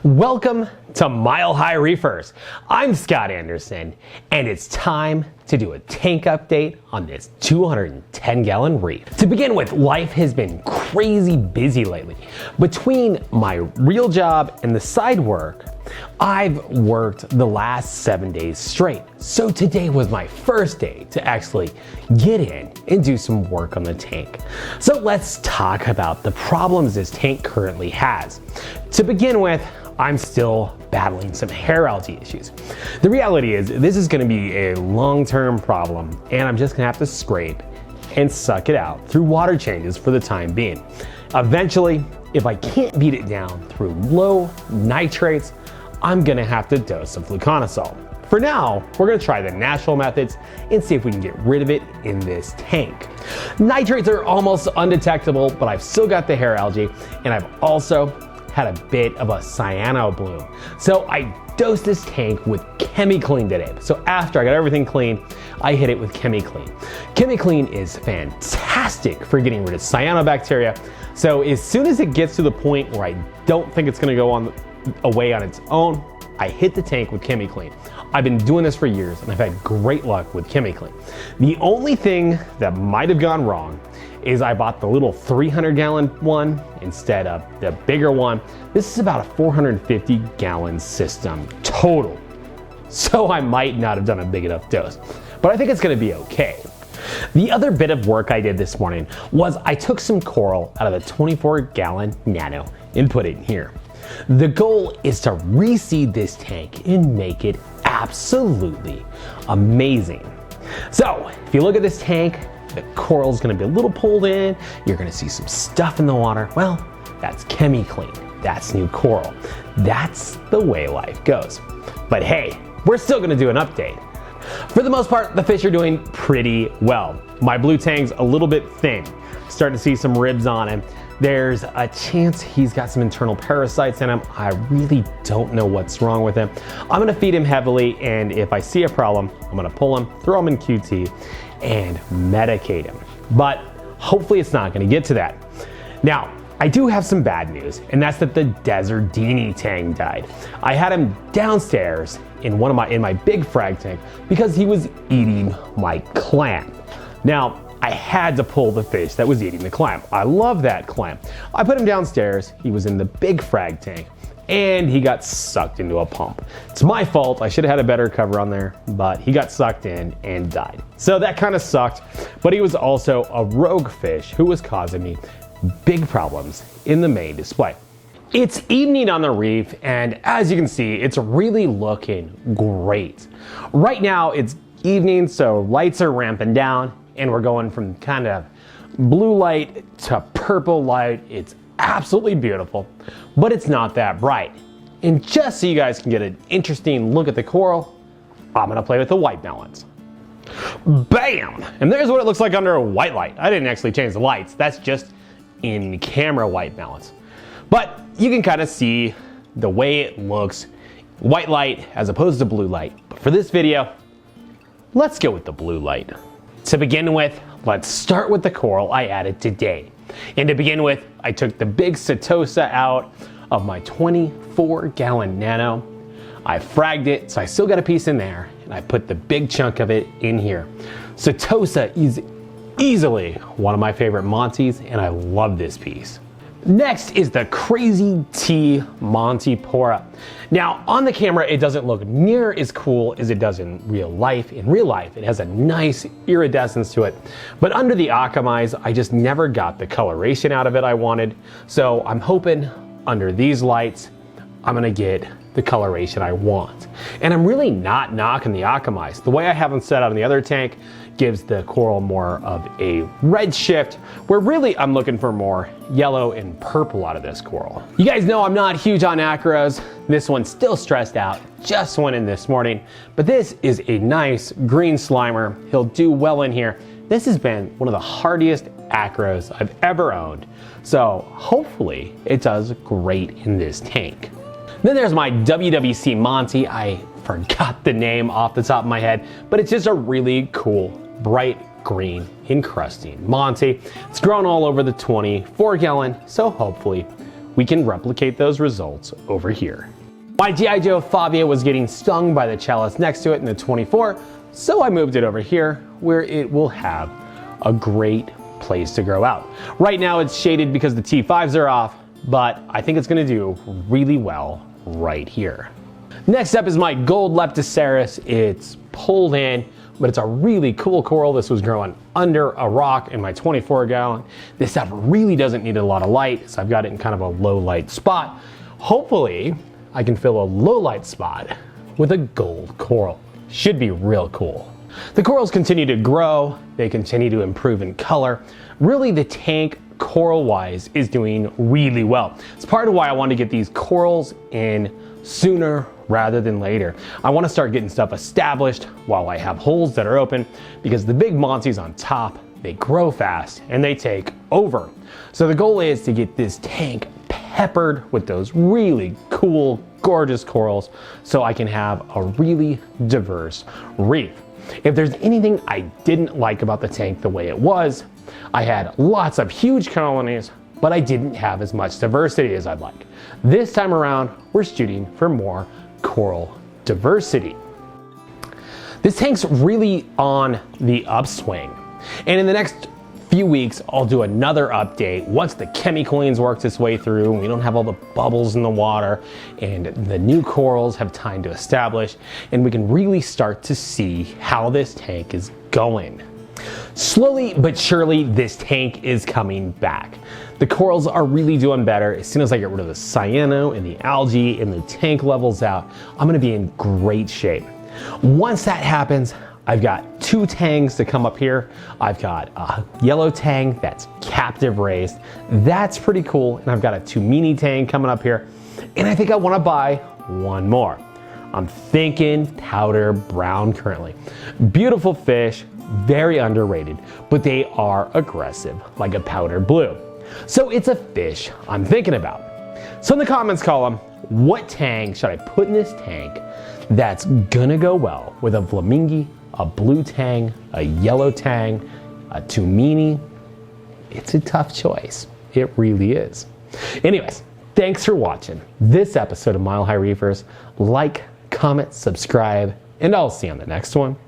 Welcome to Mile High Reefers. I'm Scott Anderson, and it's time to do a tank update on this 210-gallon reef. To begin with, life has been crazy busy lately. Between my real job and the side work, I've worked the last 7 days straight. So today was my first day to actually get in and do some work on the tank. So let's talk about the problems this tank currently has. To begin with, I'm still battling some hair algae issues. The reality is this is going to be a long-term problem, and I'm just going to have to scrape and suck it out through water changes for the time being. Eventually, if I can't beat it down through low nitrates, I'm gonna have to dose some fluconazole. For now, we're gonna try the natural methods and see if we can get rid of it in this tank. Nitrates are almost undetectable, but I've still got the hair algae, and I've also had a bit of a cyano bloom. So I dosed this tank with ChemiClean today. So after I got everything clean, I hit it with ChemiClean. ChemiClean is fantastic for getting rid of cyanobacteria. So as soon as it gets to the point where I don't think it's gonna go away on its own, I hit the tank with ChemiClean. I've been doing this for years and I've had great luck with ChemiClean. The only thing that might have gone wrong is I bought the little 300-gallon one instead of the bigger one. This is about a 450-gallon system total. So I might not have done a big enough dose, but I think it's gonna be okay. The other bit of work I did this morning was I took some coral out of the 24-gallon nano and put it in here. The goal is to reseed this tank and make it absolutely amazing. So if you look at this tank, the coral's gonna be a little pulled in, you're gonna see some stuff in the water. Well, that's ChemiClean, that's new coral. That's the way life goes. But hey, we're still gonna do an update. For the most part, the fish are doing pretty well. My blue tang's a little bit thin, starting to see some ribs on him. There's a chance he's got some internal parasites in him. I really don't know what's wrong with him. I'm gonna feed him heavily, and if I see a problem, I'm gonna pull him, throw him in QT, and medicate him. But hopefully it's not gonna get to that. Now, I do have some bad news, and that's that the Desertini tang died. I had him downstairs in my big frag tank because he was eating my clam. Now, I had to pull the fish that was eating the clam. I love that clam. I put him downstairs, he was in the big frag tank, and he got sucked into a pump. It's my fault, I should have had a better cover on there, but he got sucked in and died. So that kind of sucked, but he was also a rogue fish who was causing me big problems in the main display. It's evening on the reef, and as you can see, it's really looking great. Right now it's evening, so lights are ramping down, and we're going from kind of blue light to purple light. It's absolutely beautiful, but it's not that bright. And just so you guys can get an interesting look at the coral, I'm gonna play with the white balance. Bam! And there's what it looks like under a white light. I didn't actually change the lights, that's just in camera white balance. But you can kind of see the way it looks, white light as opposed to blue light. But for this video, let's go with the blue light. To begin with, let's start with the coral I added today. And to begin with, I took the big Setosa out of my 24-gallon nano. I fragged it, so I still got a piece in there, and I put the big chunk of it in here. Setosa is easily one of my favorite Monties, and I love this piece. Next is the Crazy T Monty Pora. Now on the camera it doesn't look near as cool as it does in real life. In real life it has a nice iridescence to it, but under the Akamai's I just never got the coloration out of it I wanted. So I'm hoping under these lights I'm gonna get the coloration I want. And I'm really not knocking the Akamai's. The way I have them set out in the other tank gives the coral more of a red shift, where really I'm looking for more yellow and purple out of this coral. You guys know I'm not huge on acros. This one's still stressed out, just went in this morning, but this is a nice green slimer. He'll do well in here. This has been one of the hardiest acros I've ever owned, so hopefully it does great in this tank. Then there's my WWC Monty. I forgot the name off the top of my head, but it's just a really cool, bright green encrusting Monty. It's grown all over the 24-gallon, so hopefully we can replicate those results over here. My G.I. Joe Fabia was getting stung by the chalice next to it in the 24, so I moved it over here where it will have a great place to grow out. Right now it's shaded because the T5s are off, but I think it's gonna do really well right here. Next up is my gold Leptocerus. It's pulled in, but it's a really cool coral. This was growing under a rock in my 24 gallon. This stuff really doesn't need a lot of light, so I've got it in kind of a low light spot. Hopefully, I can fill a low light spot with a gold coral. Should be real cool. The corals continue to grow, they continue to improve in color. Really, the tank coral-wise is doing really well. It's part of why I want to get these corals in sooner rather than later. I want to start getting stuff established while I have holes that are open, because the big monties on top, they grow fast and they take over. So the goal is to get this tank peppered with those really cool, gorgeous corals so I can have a really diverse reef. If there's anything I didn't like about the tank the way it was, I had lots of huge colonies, but I didn't have as much diversity as I'd like. This time around, we're shooting for more coral diversity. This tank's really on the upswing, and in the next few weeks, I'll do another update once the chemicals works its way through, we don't have all the bubbles in the water, and the new corals have time to establish, and we can really start to see how this tank is going. Slowly but surely, this tank is coming back. The corals are really doing better. As soon as I get rid of the cyano and the algae and the tank levels out, I'm gonna be in great shape. Once that happens, I've got 2 tangs to come up here. I've got a yellow tang that's captive raised. That's pretty cool. And I've got a Tumini tang coming up here. And I think I wanna buy one more. I'm thinking powder brown currently. Beautiful fish, very underrated, but they are aggressive like a powder blue. So it's a fish I'm thinking about. So in the comments column, what tang should I put in this tank that's gonna go well with a flamingi, a blue tang, a yellow tang, a Tumini? It's a tough choice. It really is. Anyways, thanks for watching this episode of Mile High Reefers. Like, comment, subscribe, and I'll see you on the next one.